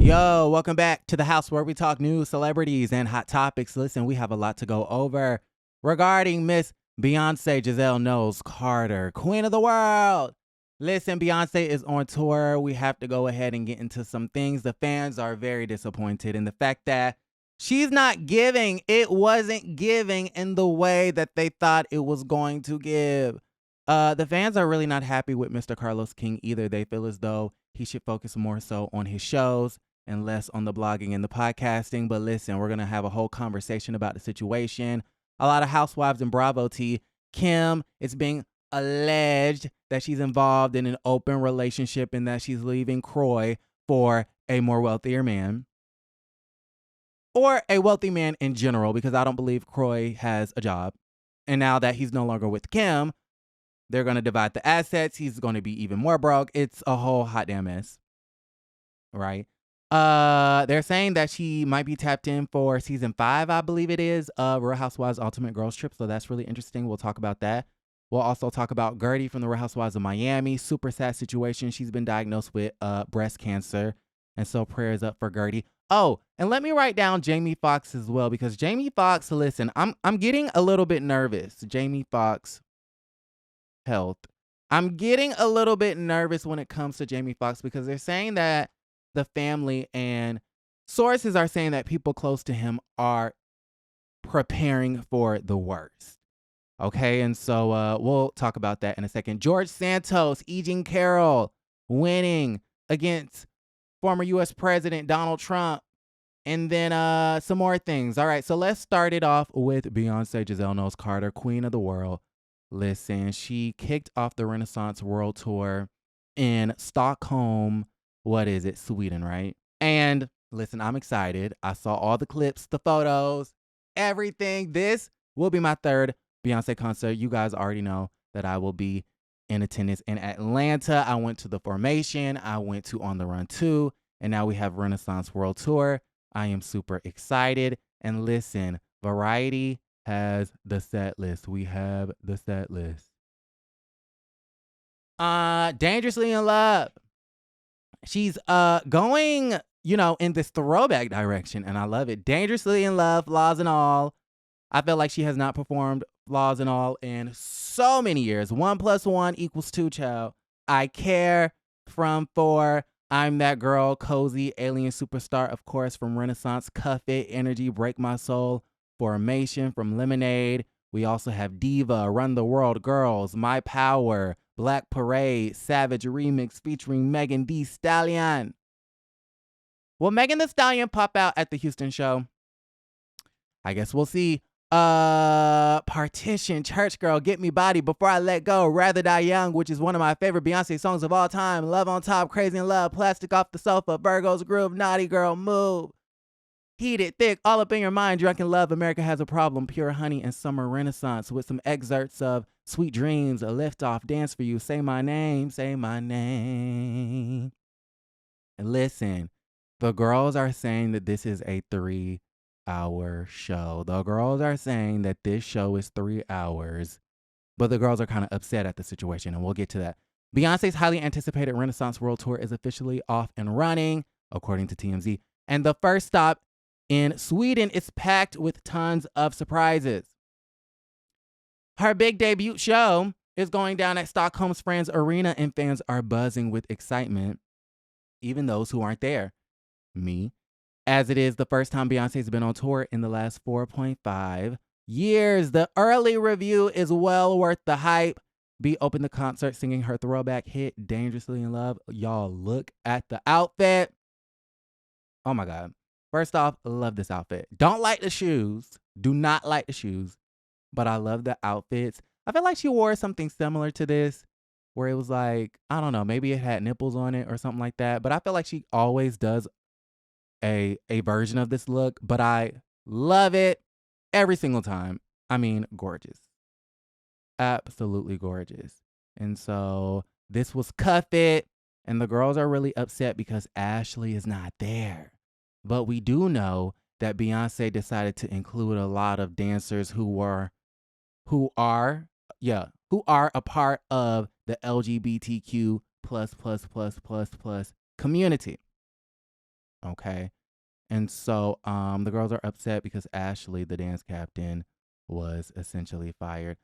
Yo, welcome back to the house where we talk news, celebrities, and hot topics. Listen, we have a lot to go over regarding Miss Beyonce Giselle Knowles Carter, Queen of the World. Listen, Beyonce is on tour. We have to go ahead and get into some things. The fans are very disappointed in the fact that she's not giving. It wasn't giving in the way that they thought it was going to give. The fans are really not happy with Mr. Carlos King either. They feel as though he should focus more so on his shows and less on the blogging and the podcasting. But listen, we're going to have a whole conversation about the situation. A lot of housewives in Bravo T. Kim, it's being alleged that she's involved in an open relationship and that she's leaving Croy for a more wealthier man. Or a wealthy man in general, because I don't believe Croy has a job. And now that he's no longer with Kim, they're going to divide the assets. He's going to be even more broke. It's a whole hot damn mess. Right? They're saying that she might be tapped in for season 5, I believe it is, of Real Housewives Ultimate Girls Trip. So that's really interesting. We'll talk about that. We'll also talk about Guerdy from the Real Housewives of Miami. Super sad situation. She's been diagnosed with breast cancer. And so prayers up for Guerdy. Oh, and let me write down Jamie Foxx as well, because Jamie Foxx, listen, I'm getting a little bit nervous. Jamie Foxx health. I'm getting a little bit nervous when it comes to Jamie Foxx because they're saying that the family and sources are saying that people close to him are preparing for the worst. Okay, and so we'll talk about that in a second. George Santos, E. Jean Carroll winning against former U.S. President Donald Trump. And then some more things. All right, so let's start it off with Beyonce Giselle Knowles Carter, Queen of the World. Listen, she kicked off the Renaissance World Tour in Stockholm. What is it? Sweden, right? And listen, I'm excited. I saw all the clips, the photos, everything. This will be my third Beyonce concert. You guys already know that I will be in attendance in Atlanta. I went to the Formation. I went to On the Run 2. And now we have Renaissance World Tour. I am super excited. And listen, Variety has the set list. We have the set list. Dangerously in Love. She's going, in this throwback direction, and I love it. Dangerously in Love, Flaws and All. I feel like she has not performed Flaws and All in so many years. 1 + 1 = 2, child. I Care from 4. I'm That Girl, Cozy, Alien Superstar, of course, from Renaissance. Cuff It, Energy, Break My Soul, Formation from Lemonade. We also have Diva, Run the World, Girls, My Power, Black Parade, Savage Remix featuring Megan Thee Stallion. Will Megan Thee Stallion pop out at the Houston show? I guess we'll see. Partition, Church Girl, Get Me Body, Before I Let Go, Rather Die Young, which is one of my favorite Beyonce songs of all time. Love on Top, Crazy in Love, Plastic Off the Sofa, Virgo's Groove, Naughty Girl, Move. Heated, Thick, All Up in Your Mind, Drunk in Love, America Has a Problem, Pure Honey, and Summer Renaissance, with some excerpts of Sweet Dreams, A Liftoff, Dance for You, Say My Name, Say My Name. And listen, the girls are saying that this is a 3-hour show. The girls are saying that this show is 3 hours, but the girls are kind of upset at the situation, and we'll get to that. Beyonce's highly anticipated Renaissance World Tour is officially off and running, according to TMZ. And the first stop in Sweden is packed with tons of surprises. Her big debut show is going down at Stockholm's Friends Arena, and fans are buzzing with excitement, even those who aren't there. Me. As it is the first time Beyonce's been on tour in the last 4.5 years. The early review is well worth the hype. B opened the concert singing her throwback hit, Dangerously in Love. Y'all, look at the outfit. Oh my God. First off, love this outfit. Don't like the shoes. Do not like the shoes. But I love the outfits. I feel like she wore something similar to this, where it was like, I don't know, maybe it had nipples on it or something like that. But I feel like she always does a version of this look. But I love it every single time. I mean, gorgeous. Absolutely gorgeous. And so this was Cuff It. And the girls are really upset because Ashley is not there. But we do know that Beyonce decided to include a lot of dancers who are a part of the LGBTQ plus community. Okay. And so the girls are upset because Ashley, the dance captain, was essentially fired.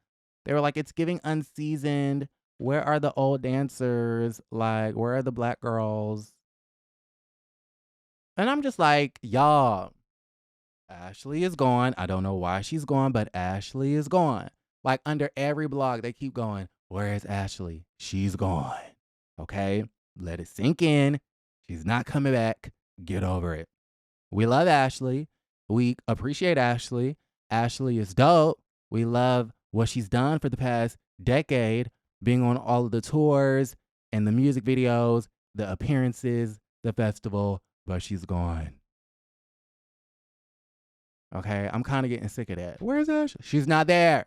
They were like, it's giving unseasoned. Where are the old dancers? Like, where are the black girls? And I'm just like, y'all, Ashley is gone. I don't know why she's gone, but Ashley is gone. Like, under every blog, they keep going, where is Ashley? She's gone. Okay? Let it sink in. She's not coming back. Get over it. We love Ashley. We appreciate Ashley. Ashley is dope. We love what she's done for the past decade, being on all of the tours and the music videos, the appearances, the festival, but she's gone. Okay, I'm kind of getting sick of that. Where's Ashley? She's not there.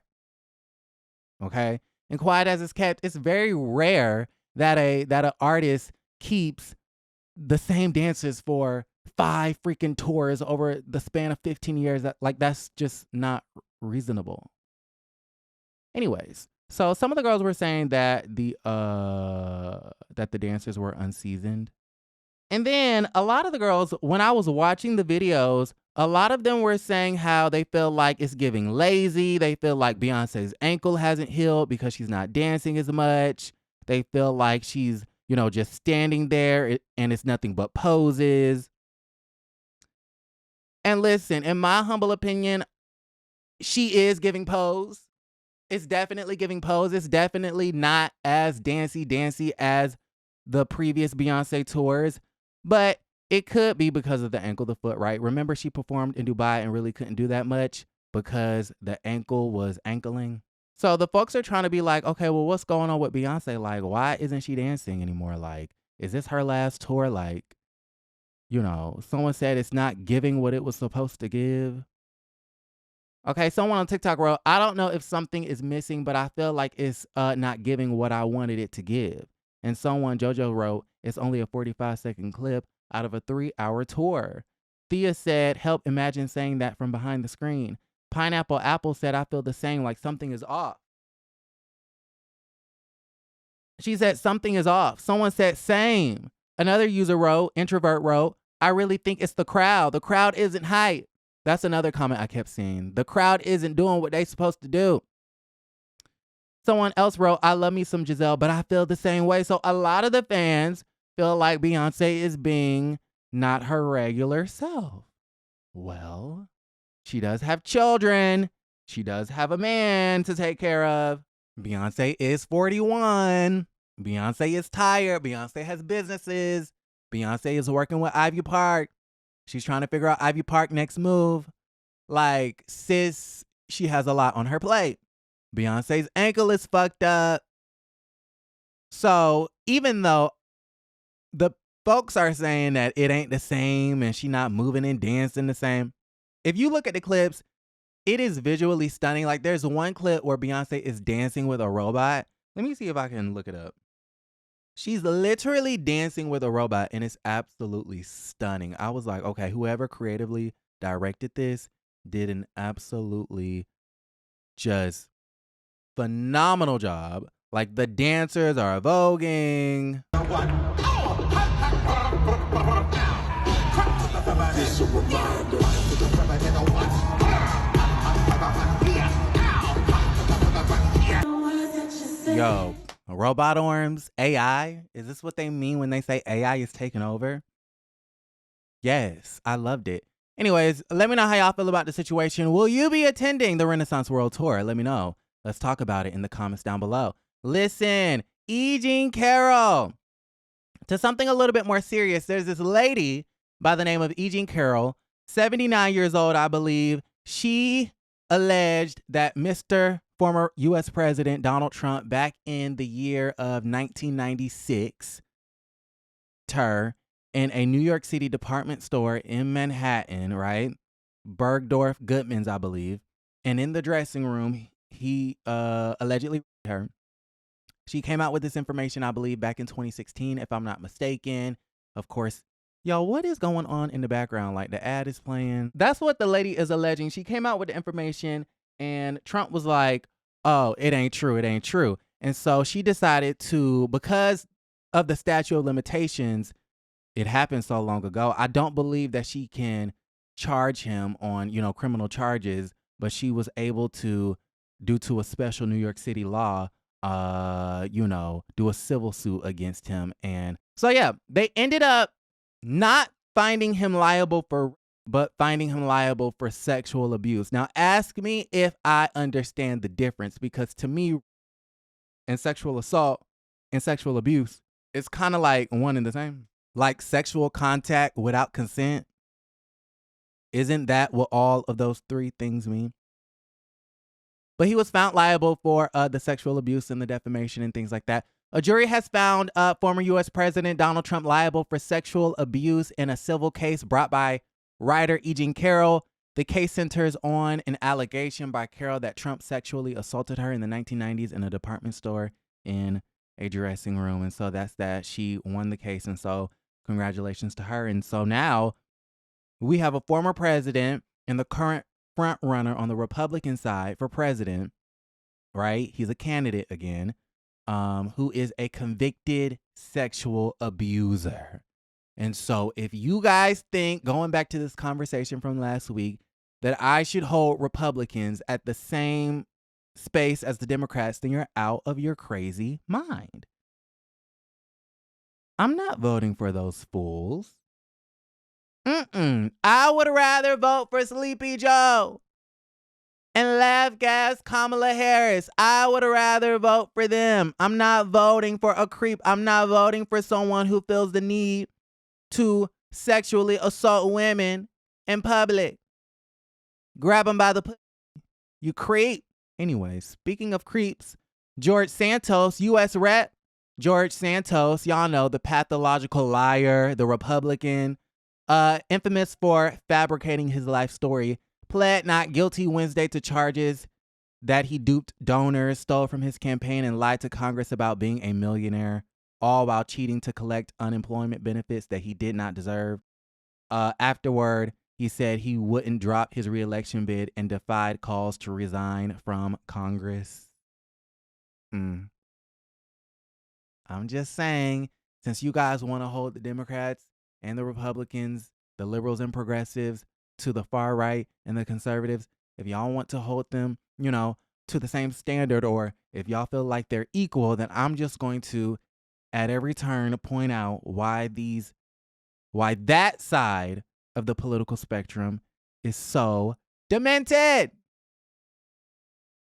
Okay, and quiet as it's kept, it's very rare that an artist keeps the same dancers for 5 freaking tours over the span of 15 years. That's just not reasonable. Anyways, so some of the girls were saying that the dancers were unseasoned. And then a lot of the girls, when I was watching the videos, a lot of them were saying how they feel like it's giving lazy. They feel like Beyonce's ankle hasn't healed because she's not dancing as much. They feel like she's, just standing there and it's nothing but poses. And listen, in my humble opinion, she is giving pose. It's definitely giving pose. It's definitely not as dancey as the previous Beyonce tours, but it could be because of the ankle, the foot, right? Remember, she performed in Dubai and really couldn't do that much because the ankle was ankling. So the folks are trying to be like, okay, well, what's going on with Beyonce? Like, why isn't she dancing anymore? Like, is this her last tour? Like, someone said it's not giving what it was supposed to give. Okay, someone on TikTok wrote, I don't know if something is missing, but I feel like it's not giving what I wanted it to give. And someone, JoJo, wrote, it's only a 45-second clip out of a 3-hour tour. Thea said, help imagine saying that from behind the screen. Pineapple Apple said, I feel the same, like something is off. She said, something is off. Someone said, same. Another user wrote, Introvert wrote, I really think it's the crowd. The crowd isn't hype. That's another comment I kept seeing. The crowd isn't doing what they're supposed to do. Someone else wrote, I love me some Giselle, but I feel the same way. So a lot of the fans feel like Beyonce is being not her regular self. Well, she does have children. She does have a man to take care of. Beyonce is 41. Beyonce is tired. Beyonce has businesses. Beyonce is working with Ivy Park. She's trying to figure out Ivy Park next move. Like, sis, she has a lot on her plate. Beyonce's ankle is fucked up. So even though the folks are saying that it ain't the same and she not moving and dancing the same, if you look at the clips, it is visually stunning. Like, there's one clip where Beyonce is dancing with a robot. Let me see if I can look it up. She's literally dancing with a robot, and it's absolutely stunning. I was like, okay, whoever creatively directed this did an absolutely just phenomenal job. Like, the dancers are voguing. Yo, robot arms, AI. Is this what they mean when they say AI is taking over? Yes, I loved it. Anyways, let me know how y'all feel about the situation. Will you be attending the Renaissance World Tour? Let me know. Let's talk about it in the comments down below. Listen, E. Jean Carroll. To something a little bit more serious, there's this lady by the name of E. Jean Carroll, 79 years old, I believe. She alleged that Mr. former U.S. President Donald Trump, back in the year of 1996, her in a New York City department store in Manhattan, right? Bergdorf Goodman's, I believe. And in the dressing room, he allegedly her. She came out with this information, I believe, back in 2016, if I'm not mistaken. Of course, y'all, what is going on in the background? Like, the ad is playing. That's what the lady is alleging. She came out with the information, and Trump was like, oh, it ain't true. It ain't true. And so she decided to, because of the statute of limitations, it happened so long ago. I don't believe that she can charge him on, criminal charges, but she was able to, due to a special New York City law, do a civil suit against him. And so, yeah, they ended up not finding him liable but finding him liable for sexual abuse. Now, ask me if I understand the difference, because to me, in sexual assault and sexual abuse, it's kind of like one and the same. Like sexual contact without consent. Isn't that what all of those three things mean? But he was found liable for the sexual abuse and the defamation and things like that. A jury has found former U.S. President Donald Trump liable for sexual abuse in a civil case brought by writer E. Jean Carroll. The case centers on an allegation by Carroll that Trump sexually assaulted her in the 1990s in a department store in a dressing room. And so that's that. She won the case. And so congratulations to her. And so now we have a former president and the current front runner on the Republican side for president, right? He's a candidate again, who is a convicted sexual abuser. And so if you guys think, going back to this conversation from last week, that I should hold Republicans at the same space as the Democrats, then you're out of your crazy mind. I'm not voting for those fools. I would rather vote for Sleepy Joe and laugh gas Kamala Harris. I would rather vote for them. I'm not voting for a creep. I'm not voting for someone who feels the need to sexually assault women in public. Grab them by the pussy. You creep. Anyway, speaking of creeps, George Santos, U.S. Rep. George Santos, y'all know, the pathological liar, the Republican, infamous for fabricating his life story, pled not guilty Wednesday to charges that he duped donors, stole from his campaign, and lied to Congress about being a millionaire, all while cheating to collect unemployment benefits that he did not deserve. Afterward, he said he wouldn't drop his reelection bid and defied calls to resign from Congress. I'm just saying, since you guys want to hold the Democrats and the Republicans, the liberals and progressives, to the far right and the conservatives, if y'all want to hold them, to the same standard, or if y'all feel like they're equal, then I'm just going to, at every turn, point out why that side of the political spectrum is so demented.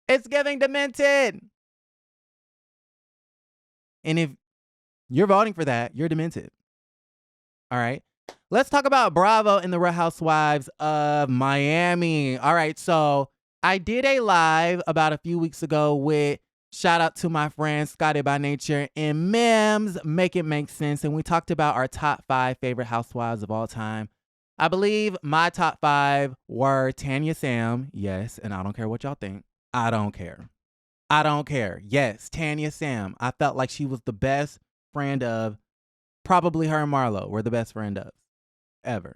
It's giving demented. And if you're voting for that, you're demented. All right. Let's talk about Bravo and the Real Housewives of Miami. All right. So I did a live about a few weeks ago with, shout out to my friend Scotty by Nature and Mims, Make It Make Sense. And we talked about our top 5 favorite housewives of all time. I believe my top 5 were Tanya Sam. Yes. And I don't care what y'all think. I don't care. Yes, Tanya Sam. I felt like she was the best friend of, probably her and Marlo were the best friend of ever.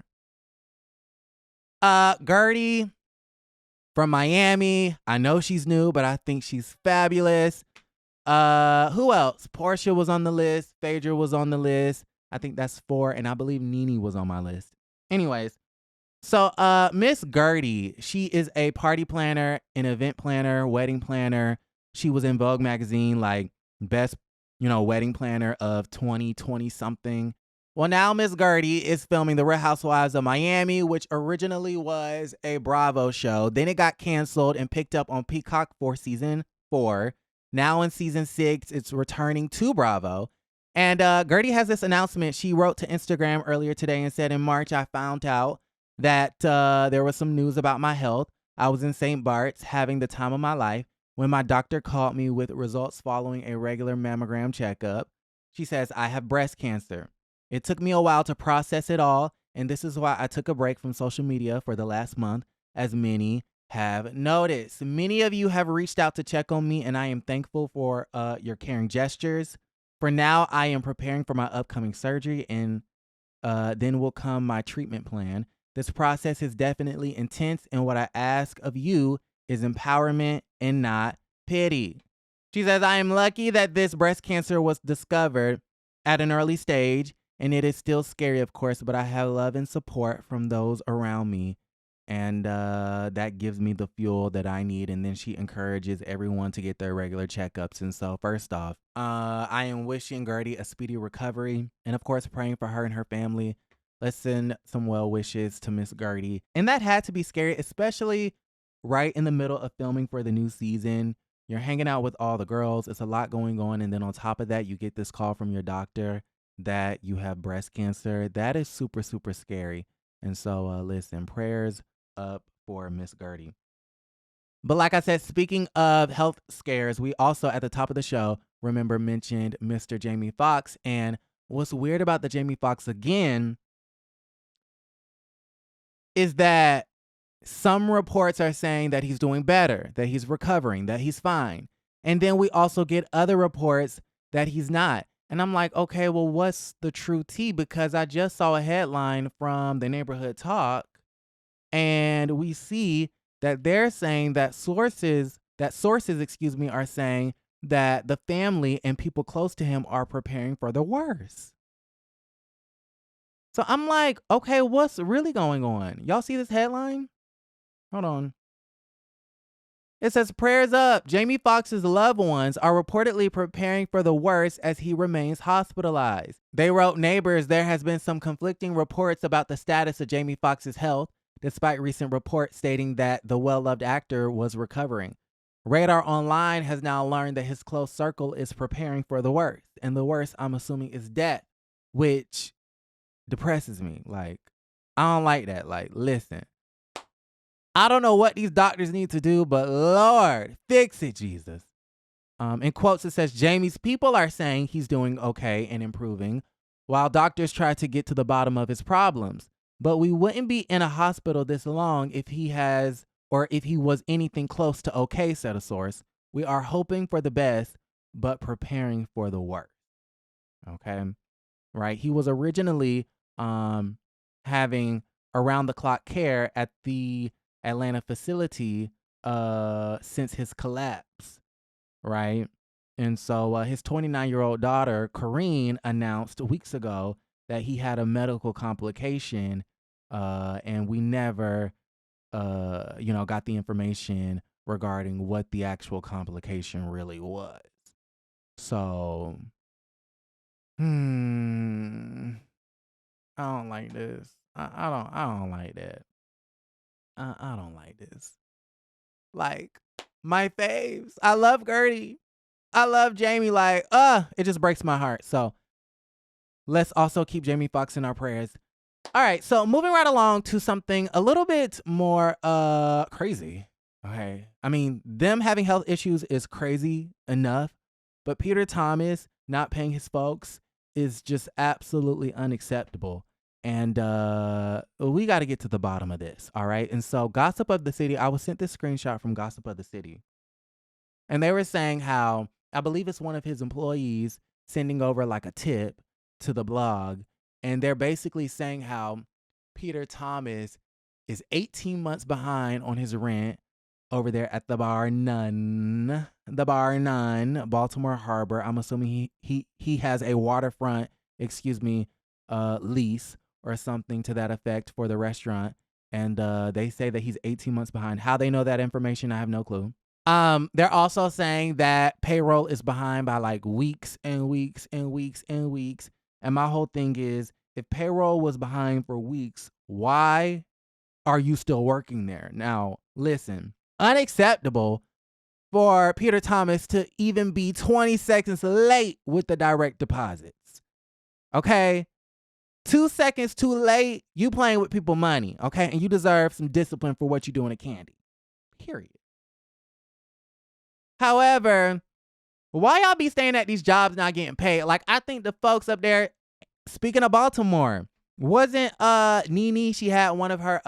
Guerdy from Miami. I know she's new, but I think she's fabulous. Who else? Portia was on the list. Phaedra was on the list. I think that's 4. And I believe Nene was on my list. Anyways, so Miss Guerdy, she is a party planner, an event planner, wedding planner. She was in Vogue magazine, like best, wedding planner of 2020 something. Well, now Miss Guerdy is filming The Real Housewives of Miami, which originally was a Bravo show. Then it got canceled and picked up on Peacock for season 4. Now in season 6, it's returning to Bravo. And Guerdy has this announcement. She wrote to Instagram earlier today and said, in March, I found out that there was some news about my health. I was in St. Bart's having the time of my life when my doctor called me with results following a regular mammogram checkup. She says, I have breast cancer. It took me a while to process it all, and this is why I took a break from social media for the last month, as many have noticed. Many of you have reached out to check on me, and I am thankful for your caring gestures. For now, I am preparing for my upcoming surgery, and then will come my treatment plan. This process is definitely intense, and what I ask of you is empowerment and not pity. She says, I am lucky that this breast cancer was discovered at an early stage, And it is still scary, of course, but I have love and support from those around me. And that gives me the fuel that I need. And then she encourages everyone to get their regular checkups. And so first off, I am wishing Guerdy a speedy recovery. And of course, praying for her and her family. Let's send some well wishes to Miss Guerdy. And that had to be scary, especially right in the middle of filming for the new season. You're hanging out with all the girls. It's a lot going on. And then on top of that, you get this call from your doctor that you have breast cancer. That is super, super scary. And so listen, prayers up for Miss Guerdy. But like I said, speaking of health scares, we also at the top of the show, remember, mentioned Mr. Jamie Foxx. And what's weird about the Jamie Foxx again is that some reports are saying that he's doing better, that he's recovering, that he's fine. And then we also get other reports that he's not. And I'm like, okay, well, what's the true tea? Because I just saw a headline from the Neighborhood Talk, and we see that they're saying that sources, are saying that the family and people close to him are preparing for the worst. So I'm like, okay, what's really going on? Y'all see this headline? Hold on. It says, prayers up. Jamie Foxx's loved ones are reportedly preparing for the worst as he remains hospitalized. They wrote neighbors there has been some conflicting reports about the status of Jamie Foxx's health, despite recent reports stating that the well-loved actor was recovering. Radar Online has now learned that his close circle is preparing for the worst. And the worst, I'm assuming, is death, which depresses me. Like, I don't like that. Like, listen. I don't know what these doctors need to do, but Lord, fix it, Jesus. In quotes, it says, Jamie's people are saying he's doing okay and improving, while doctors try to get to the bottom of his problems. But we wouldn't be in a hospital this long if he was anything close to okay, said a source. We are hoping for the best, but preparing for the worst. Okay, right? He was originally having around-the-clock care at the Atlanta facility since his collapse, right? And so his 29-year-old daughter, Corrine, announced weeks ago that he had a medical complication, and we never, got the information regarding what the actual complication really was. So, I don't like this. I don't like that. I don't like this. Like, my faves. I love Guerdy. I love Jamie. Like, it just breaks my heart. So let's also keep Jamie Foxx in our prayers. All right, so moving right along to something a little bit more crazy. Okay. I mean, them having health issues is crazy enough, but Peter Thomas not paying his folks is just absolutely unacceptable. And we got to get to the bottom of this, all right? And so Gossip of the City, I was sent this screenshot from Gossip of the City. And they were saying how, I believe it's one of his employees sending over like a tip to the blog. And they're basically saying how Peter Thomas is 18 months behind on his rent over there at the Bar None, Baltimore Harbor. I'm assuming he has a waterfront, lease or something to that effect for the restaurant. And they say that he's 18 months behind. How they know that information, I have no clue. They're also saying that payroll is behind by like weeks and weeks and weeks and weeks. And my whole thing is, if payroll was behind for weeks, why are you still working there? Now, listen, unacceptable for Peter Thomas to even be 20 seconds late with the direct deposits. Okay? 2 seconds too late, you playing with people's money, okay? And you deserve some discipline for what you're doing at Candy. Period. However, why y'all be staying at these jobs not getting paid? Like, I think the folks up there, speaking of Baltimore, wasn't Nene, she had one of her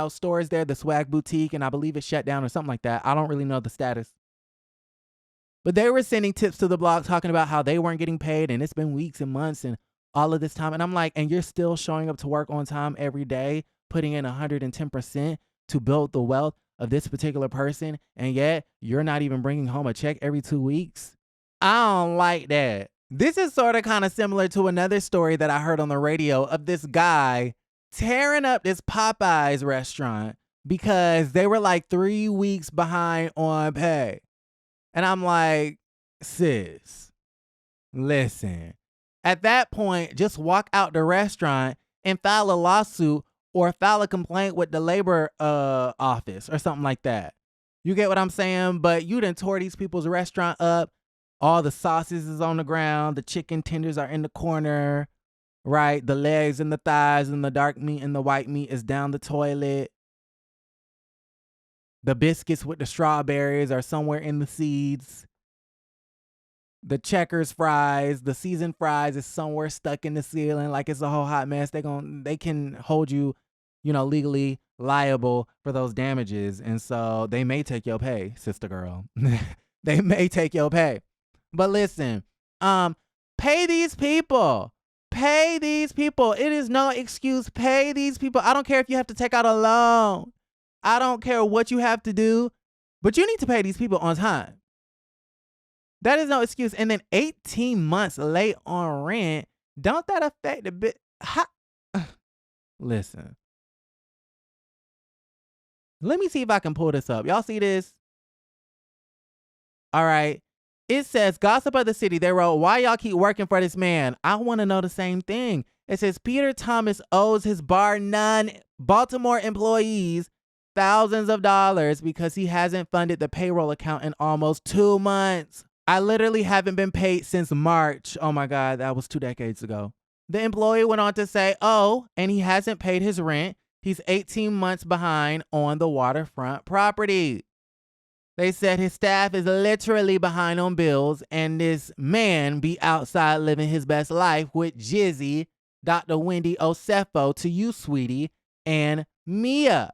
stores there, the Swag Boutique, and I believe it shut down or something like that. I don't really know the status. But they were sending tips to the blog talking about how they weren't getting paid, and it's been weeks and months and all of this time. And I'm like, and you're still showing up to work on time every day, putting in 110% to build the wealth of this particular person, and yet you're not even bringing home a check every 2 weeks? I don't like that. This is sort of kind of similar to another story that I heard on the radio of this guy tearing up this Popeyes restaurant because they were like 3 weeks behind on pay. And I'm like, sis, listen. At that point, just walk out the restaurant and file a lawsuit or file a complaint with the labor office or something like that. You get what I'm saying? But you done tore these people's restaurant up. All the sauces is on the ground. The chicken tenders are in the corner, right? The legs and the thighs and the dark meat and the white meat is down the toilet. The biscuits with the strawberries are somewhere in the seeds. The Checkers fries, the seasoned fries is somewhere stuck in the ceiling like it's a whole hot mess. They can hold you, legally liable for those damages. And so they may take your pay, sister girl. They may take your pay. But listen, pay these people. Pay these people. It is no excuse. Pay these people. I don't care if you have to take out a loan. I don't care what you have to do, but you need to pay these people on time. That is no excuse. And then 18 months late on rent, don't that affect a bit? Listen. Let me see if I can pull this up. Y'all see this? All right. It says, Gossip of the City. They wrote, why y'all keep working for this man? I want to know the same thing. It says, Peter Thomas owes his bar none Baltimore employees thousands of dollars because he hasn't funded the payroll account in almost 2 months. I literally haven't been paid since March. Oh my God, that was 2 decades ago. The employee went on to say, and he hasn't paid his rent. He's 18 months behind on the waterfront property. They said his staff is literally behind on bills, and this man be outside living his best life with Jizzy, Dr. Wendy Osefo, to you, sweetie, and Mia.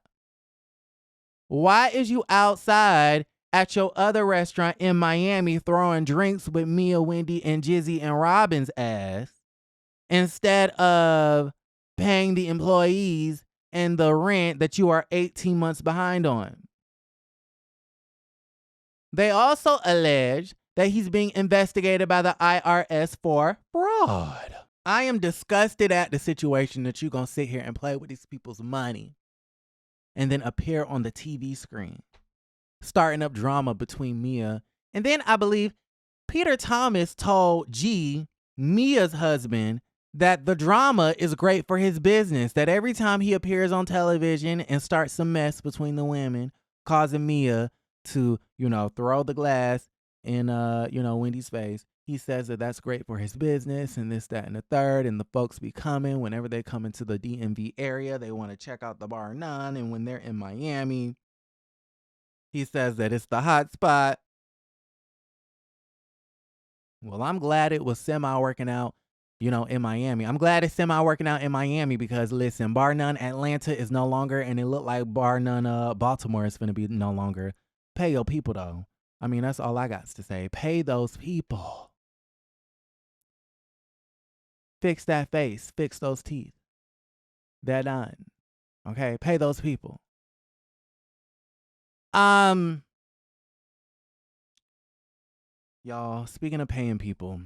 Why is you outside at your other restaurant in Miami throwing drinks with Mia, Wendy, and Jizzy and Robyn's ass instead of paying the employees and the rent that you are 18 months behind on? They also allege that he's being investigated by the IRS for fraud. I am disgusted at the situation that you're going to sit here and play with these people's money and then appear on the TV screen, starting up drama between Mia. And then I believe Peter Thomas told G, Mia's husband, that the drama is great for his business, that every time he appears on television and starts some mess between the women, causing Mia to, throw the glass in, Wendy's face, he says that that's great for his business and this, that, and the third. And the folks be coming whenever they come into the DMV area. They want to check out the bar none. And when they're in Miami, he says that it's the hot spot. Well, I'm glad it was semi working out, in Miami. I'm glad it's semi working out in Miami because, listen, bar none Atlanta is no longer, and it looked like bar none Baltimore is going to be no longer. Pay your people, though. I mean, that's all I got to say. Pay those people. Fix that face. Fix those teeth. They're done. Okay? Pay those people. Y'all, speaking of paying people,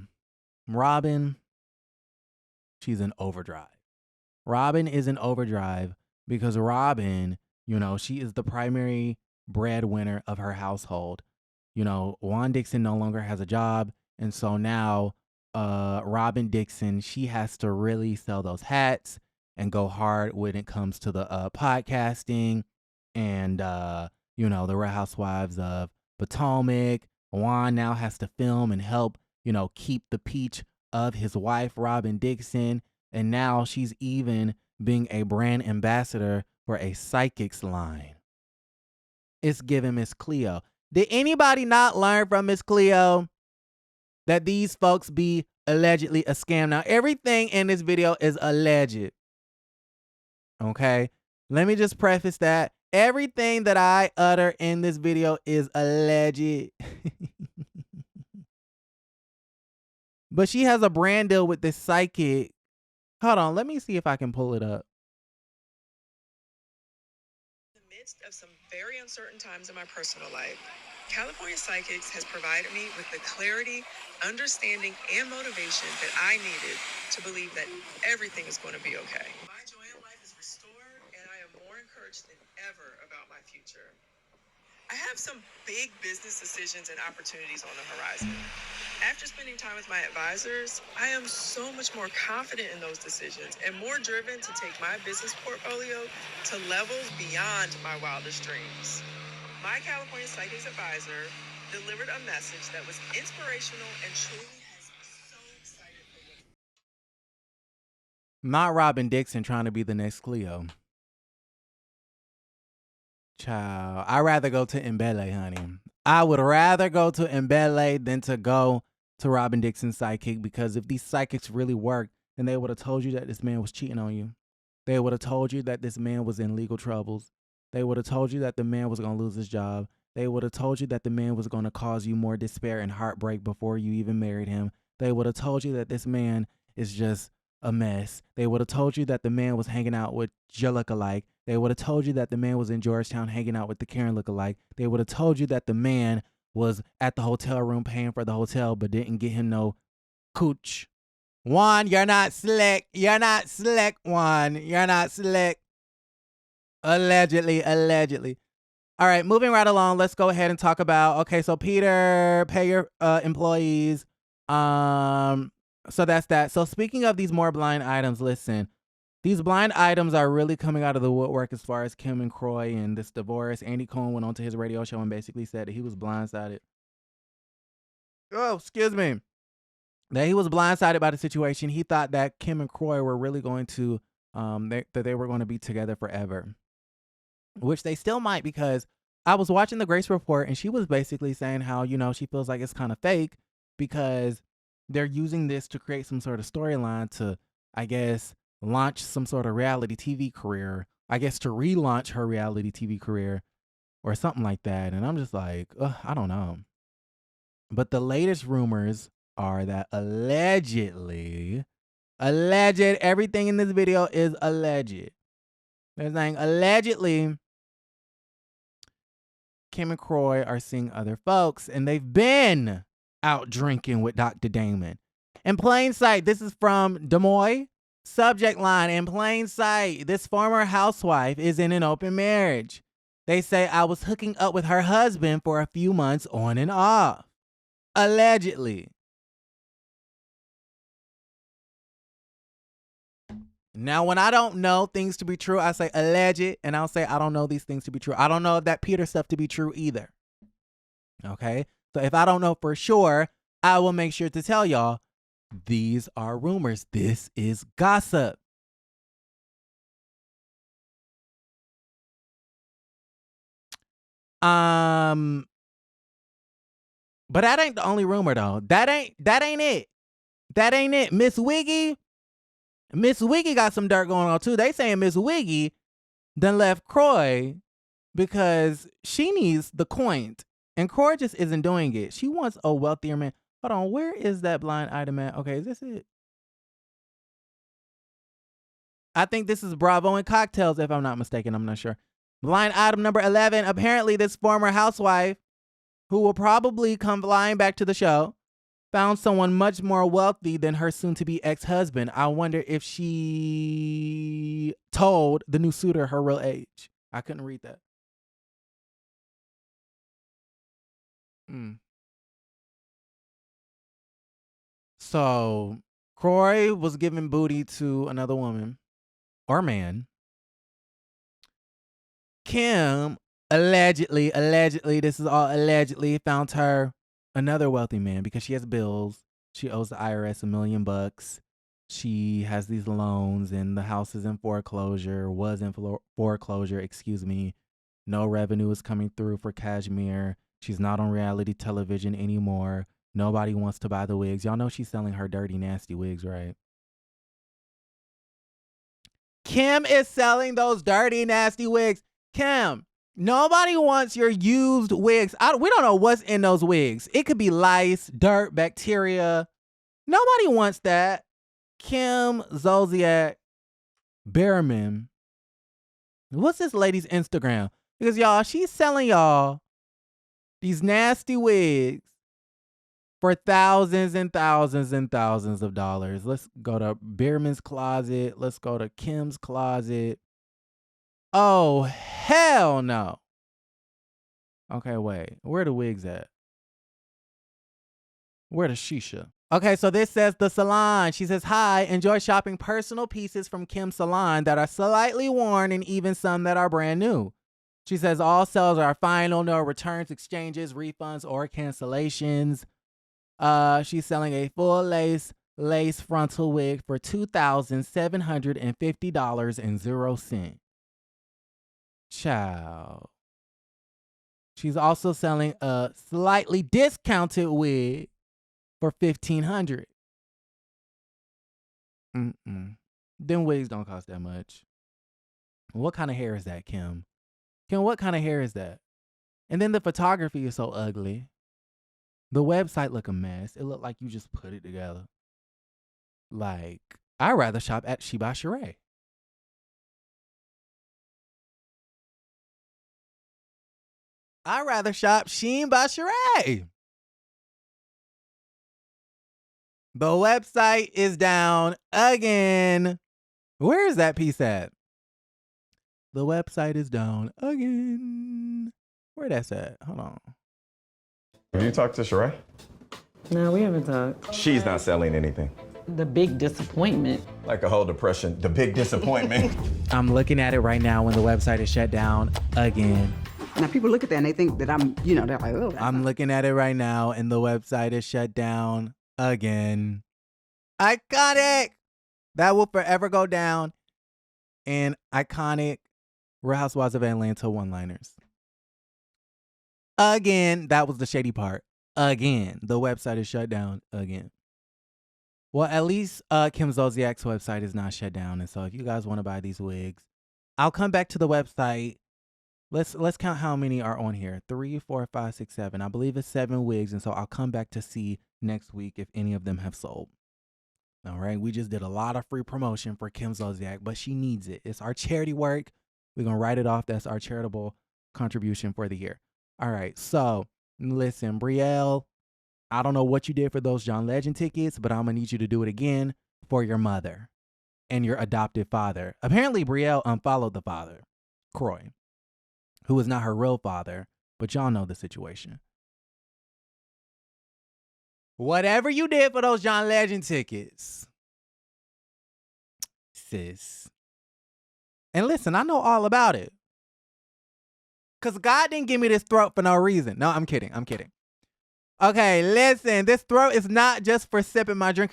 Robyn, she's in overdrive. Robyn is in overdrive because Robyn, she is the primary breadwinner of her household. Juan Dixon no longer has a job. And so now Robyn Dixon, she has to really sell those hats and go hard when it comes to the podcasting and, the Real Housewives of Potomac. Juan now has to film and help, keep the peach of his wife, Robyn Dixon. And now she's even being a brand ambassador for a psychics line. It's giving Miss Cleo. Did anybody not learn from Miss Cleo that these folks be allegedly a scam? Now, everything in this video is alleged. Okay? Let me just preface that. Everything that I utter in this video is alleged. But she has a brand deal with this psychic. Hold on, let me see if I can pull it up. midst of some very uncertain times in my personal life, California Psychics has provided me with the clarity, understanding, and motivation that I needed to believe that everything is going to be okay. My joy in life is restored, and I am more encouraged than ever about my future. I have some big business decisions and opportunities on the horizon. After spending time with my advisors, I am so much more confident in those decisions and more driven to take my business portfolio to levels beyond my wildest dreams. My California Psychics advisor delivered a message that was inspirational and truly has me so excited for what. Not Robyn Dixon trying to be the next Cleo. Child, I'd rather go to Mbele, honey. I would rather go to Mbele than to go to Robyn Dixon's psychic, because if these psychics really worked, then they would have told you that this man was cheating on you. They would have told you that this man was in legal troubles. They would have told you that the man was going to lose his job. They would have told you that the man was going to cause you more despair and heartbreak before you even married him. They would have told you that this man is just a mess. They would have told you that the man was hanging out with your lookalike. They would have told you that the man was in Georgetown hanging out with the Karen lookalike. They would have told you that the man was at the hotel room paying for the hotel but didn't get him no cooch. Juan, you're not slick. You're not slick, Juan. You're not slick. Allegedly. All right, moving right along. Let's go ahead and talk about, okay, so Peter, pay your employees. So that's that. So speaking of these more blind items, listen, these blind items are really coming out of the woodwork as far as Kim and Croy and this divorce. Andy Cohen went on to his radio show and basically said that he was blindsided. Oh, excuse me. That he was blindsided by the situation. He thought that Kim and Croy were really going to, that they were going to be together forever, which they still might, because I was watching the Grace Report and she was basically saying how, you know, she feels like it's kind of fake because they're using this to create some sort of storyline to, I guess, launch some sort of reality TV career, I guess to relaunch her reality TV career or something like that. And I'm just like, I don't know. But the latest rumors are that allegedly, everything in this video is alleged. They're saying allegedly Kim and Croy are seeing other folks and they've been out drinking with Dr. Damon. In plain sight, this is from Des Moines. Subject line, in plain sight, this former housewife is in an open marriage. They say I was hooking up with her husband for a few months on and off. Allegedly. Now, when I don't know things to be true, I say alleged, and I'll say I don't know these things to be true. I don't know that Peter stuff to be true either. Okay? So if I don't know for sure, I will make sure to tell y'all, these are rumors. This is gossip. But that ain't the only rumor though. That ain't it. That ain't it. Miss Wiggy got some dirt going on too. They saying Miss Wiggy done left Croy because she needs the coin. And Croy just isn't doing it. She wants a wealthier man. Hold on, where is that blind item at? Okay, is this it? I think this is Bravo and Cocktails, if I'm not mistaken. I'm not sure. Blind item number 11. Apparently, this former housewife, who will probably come flying back to the show, found someone much more wealthy than her soon-to-be ex-husband. I wonder if she told the new suitor her real age. I couldn't read that. So, Croy was giving booty to another woman or man. Kim allegedly, this is all allegedly, found her another wealthy man because she has bills. She owes the IRS $1 million. She has these loans and the house is in foreclosure, was in foreclosure, excuse me. No revenue is coming through for Cashmere. She's not on reality television anymore. Nobody wants to buy the wigs. Y'all know she's selling her dirty, nasty wigs, right? Kim is selling those dirty, nasty wigs. Kim, nobody wants your used wigs. We don't know what's in those wigs. It could be lice, dirt, bacteria. Nobody wants that. Kim Zolciak Berman. What's this lady's Instagram? Because y'all, she's selling y'all these nasty wigs for thousands and thousands and thousands of dollars. Let's go to Bierman's closet. Let's go to Kim's closet. Oh, hell no. Okay, wait. Where the wigs at? Where the shisha? Okay, so this says the salon. She says, hi, enjoy shopping personal pieces from Kim's salon that are slightly worn and even some that are brand new. She says all sales are final, no returns, exchanges, refunds, or cancellations. She's selling a full lace frontal wig for $2,750.00. Ciao. She's also selling a slightly discounted wig for $1,500. Them wigs don't cost that much. What kind of hair is that, Kim? Kim, what kind of hair is that? And then the photography is so ugly. The website look a mess. It looked like you just put it together. Like, I'd rather shop at She by Sheree. I'd rather shop Sheen by Sheree. The website is down again. Where is that piece at? The website is down again. Where that's at? Hold on. Have you talked to Sheree? No, we haven't talked. She's not selling anything. The big disappointment. Like a whole depression, the big disappointment. I'm looking at it right now when the website is shut down again. Now people look at that and they think that I'm, they're like, oh. I'm looking at it right now and the website is shut down again. Iconic! That will forever go down in iconic Real Housewives of Atlanta one-liners. Again, that was the shady part. Again, the website is shut down again. Well, at least Kim Zolciak's website is not shut down. And so if you guys want to buy these wigs, I'll come back to the website. Let's count how many are on here. 3, 4, 5, 6, 7. I believe it's 7 wigs. And so I'll come back to see next week if any of them have sold. All right. We just did a lot of free promotion for Kim Zolciak, but she needs it. It's our charity work. We're going to write it off. That's our charitable contribution for the year. All right. So listen, Brielle, I don't know what you did for those John Legend tickets, but I'm going to need you to do it again for your mother and your adopted father. Apparently, Brielle unfollowed the father, Croy, who is not her real father, but y'all know the situation. Whatever you did for those John Legend tickets, sis. And listen, I know all about it. Because God didn't give me this throat for no reason. No, I'm kidding. Okay, listen, this throat is not just for sipping my drink.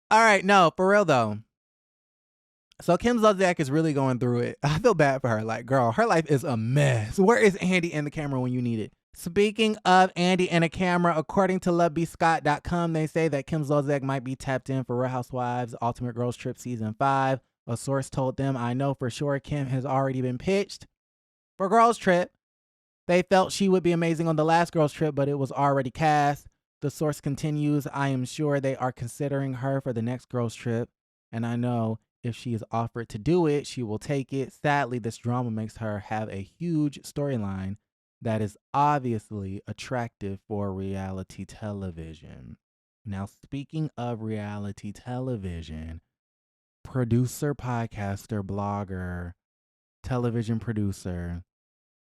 All right, no, for real though. So Kim Zolciak is really going through it. I feel bad for her. Like, girl, her life is a mess. Where is Andy and the camera when you need it? Speaking of Andy and a camera, according to lovebscott.com, they say that Kim Zolciak might be tapped in for Real Housewives Ultimate Girls Trip Season 5. A source told them, I know for sure Kim has already been pitched for Girls Trip. They felt she would be amazing on the last Girls Trip, but it was already cast. The source continues, I am sure they are considering her for the next Girls Trip, and I know if she is offered to do it, she will take it. Sadly, this drama makes her have a huge storyline that is obviously attractive for reality television. Now, speaking of reality television, producer, podcaster, blogger, television producer,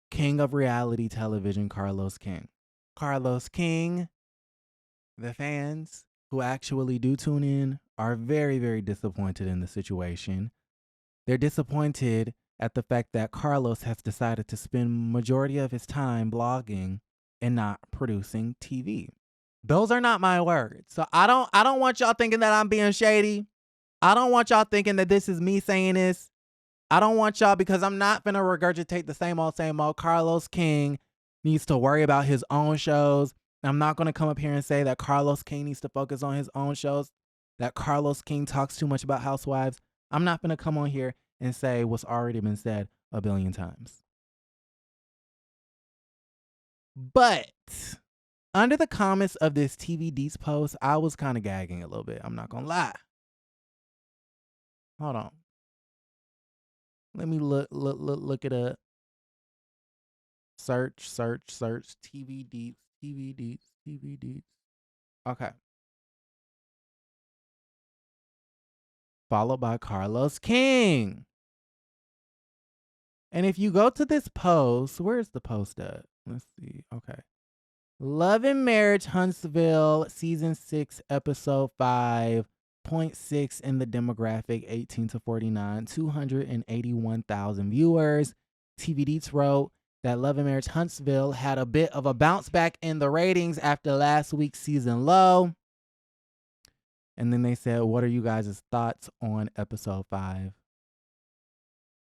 king of reality television, Carlos King. Carlos King, the fans who actually do tune in are very, very disappointed in the situation. They're disappointed at the fact that Carlos has decided to spend majority of his time blogging and not producing TV. Those are not my words. So I don't want y'all thinking that I'm being shady. I don't want y'all thinking that this is me saying this. I don't want y'all, because I'm not going to regurgitate the same old. Carlos King needs to worry about his own shows. I'm not going to come up here and say that Carlos King needs to focus on his own shows, that Carlos King talks too much about Housewives. I'm not going to come on here and say what's already been said a billion times. But under the comments of this TVD's post, I was kind of gagging a little bit. I'm not going to lie. Hold on. Let me look it up. Search. TV deets. Okay. Followed by Carlos King. And if you go to this post, where's the post at? Let's see. Okay. Love and Marriage Huntsville, season 6, episode 5.6 in the demographic 18 to 49, 281,000 viewers. TV Deets wrote that Love and Marriage Huntsville had a bit of a bounce back in the ratings after last week's season low. And then they said, what are you guys' thoughts on episode 5?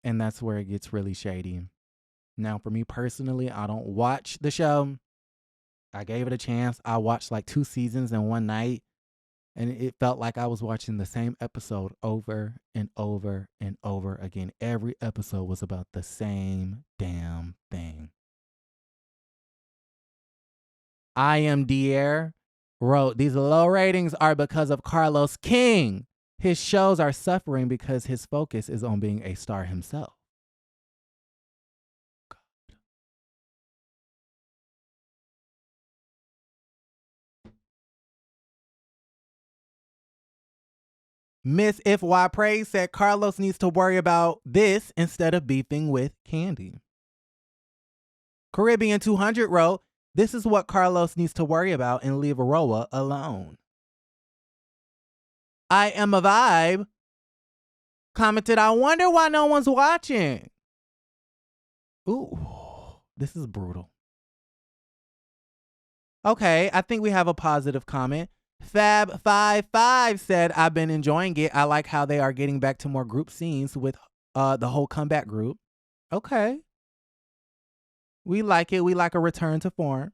And that's where it gets really shady. Now, for me personally, I don't watch the show. I gave it a chance. I watched like 2 seasons in one night, and it felt like I was watching the same episode over and over and over again. Every episode was about the same damn thing. I Am Dier wrote, these low ratings are because of Carlos King. His shows are suffering because his focus is on being a star himself. Miss If Y Praise said Carlos needs to worry about this instead of beefing with Candy. Caribbean 200 wrote, this is what Carlos needs to worry about and leave RHOA alone. I Am a Vibe commented, I wonder why no one's watching. Ooh, this is brutal. Okay, I think we have a positive comment. Fab55 said, I've been enjoying it. I like how they are getting back to more group scenes with the whole comeback group. Okay. We like it. We like a return to form.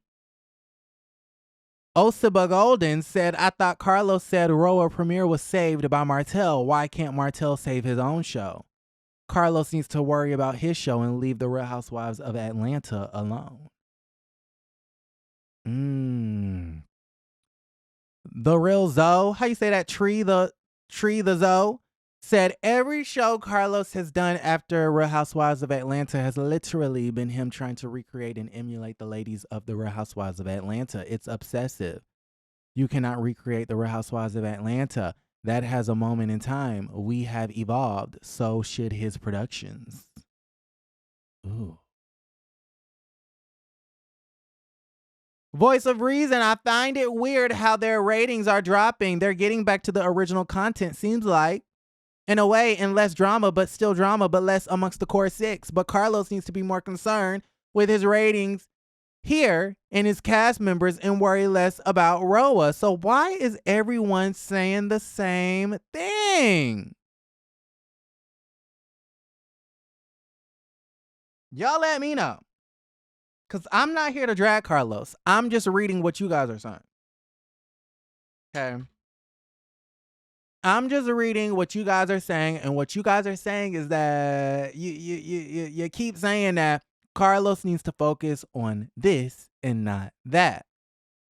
Osiba Golden said, I thought Carlos said RHOA premiere was saved by Martell. Why can't Martell save his own show? Carlos needs to worry about his show and leave the Real Housewives of Atlanta alone. The Real Zoe, how you say that? Tree the Zoe said every show Carlos has done after Real Housewives of Atlanta has literally been him trying to recreate and emulate the ladies of the Real Housewives of Atlanta. It's obsessive. You cannot recreate the Real Housewives of Atlanta. That has a moment in time. We have evolved. So should his productions. Ooh. Voice of Reason, I find it weird how their ratings are dropping. They're getting back to the original content, seems like. In a way, and less drama, but still drama, but less amongst the core 6. But Carlos needs to be more concerned with his ratings here and his cast members and worry less about RHOA. So why is everyone saying the same thing? Y'all let me know. Because I'm not here to drag Carlos. I'm just reading what you guys are saying. Okay. I'm just reading what you guys are saying. And what you guys are saying is that you keep saying that Carlos needs to focus on this and not that.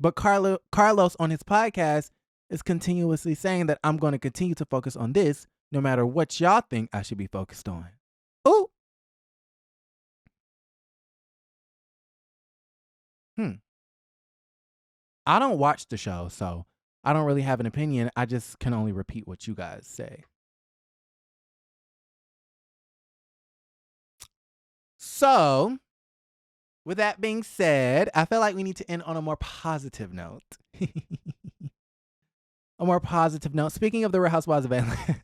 But Carlos on his podcast is continuously saying that I'm going to continue to focus on this no matter what y'all think I should be focused on. Ooh. I don't watch the show, so I don't really have an opinion. I just can only repeat what you guys say. So, with that being said, I feel like we need to end on a more positive note. A more positive note. Speaking of the Real Housewives of Atlanta.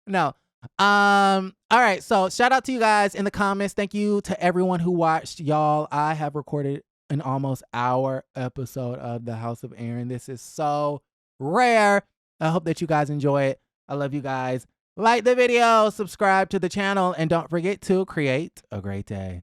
No. All right. So shout out to you guys in the comments. Thank you to everyone who watched. Y'all, I have recorded an almost hour episode of The House of Aaron. This is so rare. I hope that you guys enjoy it. I love you guys. Like the video, subscribe to the channel, and don't forget to create a great day.